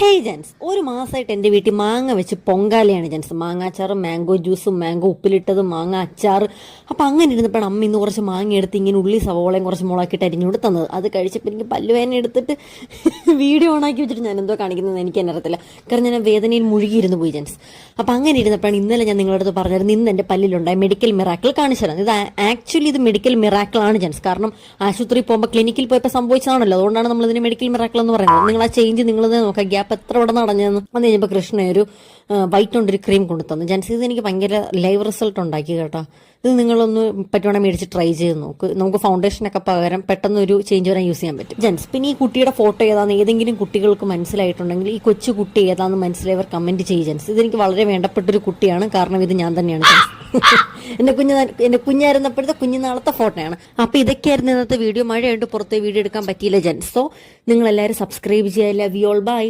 Hey gents, ഒരു മാസമായിട്ട് എൻ്റെ വീട്ടിൽ മാങ്ങ വെച്ച് പൊങ്കാലയാണ് ജെൻസ്. മാങ്ങാച്ചാറും മാംഗോ ജ്യൂസും മാംഗോ ഉപ്പിലിട്ടതും മാങ്ങ അച്ചാർ. അപ്പം അങ്ങനെ ഇരുന്നപ്പോഴാണ് അമ്മ ഇന്ന് കുറച്ച് മാങ്ങ എടുത്ത് ഇങ്ങനെ ഉള്ളി സവോളയും കുറച്ച് മുളകിട്ട് അരിഞ്ഞുകൊണ്ട് തന്നത്. അത് കഴിച്ചപ്പോൾ എനിക്ക് പല്ലുവേദന എടുത്തിട്ട് വീഡിയോ ഓണാക്കി വെച്ചിട്ട് ഞാൻ എന്തോ കാണിക്കുന്നത് എനിക്ക് തന്നെ അറിയത്തില്ല. കാരണം ഞാൻ വേദനയിൽ മുഴുകിയിരുന്നു പോയി ജെൻസ്. അപ്പം അങ്ങനെ ഇരുന്നപ്പോഴാണ് ഇന്നലെ ഞാൻ നിങ്ങളുടെ അടുത്ത് പറഞ്ഞത് ഇന്ന് എൻ്റെ പല്ലിലുണ്ടായ മെഡിക്കൽ മിറാക്കിൾ കാണിച്ചു തരാം. ഇത് ആക്ച്വലി ഇത് മെഡിക്കൽ മിറാക്കിൾ ആണ് ജെൻസ്. കാരണം ആശുപത്രിയിൽ പോകുമ്പോൾ ക്ലിനിക്കിൽ പോയപ്പോൾ സംഭവിച്ചതാണല്ലോ, അതുകൊണ്ടാണ് നമ്മൾ ഇതിന് മെഡിക്കൽ മിറാക്കിൾ എന്ന് പറയുന്നത്. നിങ്ങൾ ആ ചേഞ്ച് നിങ്ങൾ നോക്കാം, ഗ്യാപ്പ് എത്ര ഇവിടെ നടഞ്ഞതെന്ന്. അന്ന് കഴിഞ്ഞപ്പോൾ കൃഷ്ണ ഒരു വൈറ്റ് കൊണ്ടൊരു ക്രീം കൊണ്ടു തന്നു ജെൻസ്. ഇത് എനിക്ക് ഭയങ്കര ലൈവ് റിസൾട്ട് ഉണ്ടാക്കി കേട്ടോ. ഇത് നിങ്ങളൊന്ന് പറ്റുവാണെങ്കിൽ മേടിച്ച് ട്രൈ ചെയ്ത് നോക്ക്. നമുക്ക് ഫൗണ്ടേഷനൊക്കെ പകരം പെട്ടെന്ന് ഒരു ചേഞ്ച് വരാൻ യൂസ് ചെയ്യാൻ പറ്റും ജെൻസ്. പിന്നെ ഈ കുട്ടിയുടെ ഫോട്ടോ ഏതാണെന്ന് ഏതെങ്കിലും കുട്ടികൾക്ക് മനസ്സിലായിട്ടുണ്ടെങ്കിൽ ഈ കൊച്ചു കുട്ടി ഏതാണെന്ന് മനസ്സിലായവർ കമന്റ് ചെയ്യും ജെൻസ്. ഇതെനിക്ക് വളരെ വേണ്ടപ്പെട്ടൊരു കുട്ടിയാണ്, കാരണം ഇത് ഞാൻ തന്നെയാണ് ജെൻസ്. എന്റെ കുഞ്ഞായിരുന്നപ്പോഴത്തെ കുഞ്ഞുനാളത്തെ ഫോട്ടോയാണ്. അപ്പൊ ഇതൊക്കെയായിരുന്നു ഇന്നത്തെ വീഡിയോ. മഴയുണ്ട്, പുറത്തെ വീഡിയോ എടുക്കാൻ പറ്റിയില്ല ജെൻസ്. സോ നിങ്ങൾ എല്ലാവരും സബ്സ്ക്രൈബ് ചെയ്യാൻ. Love you all, by.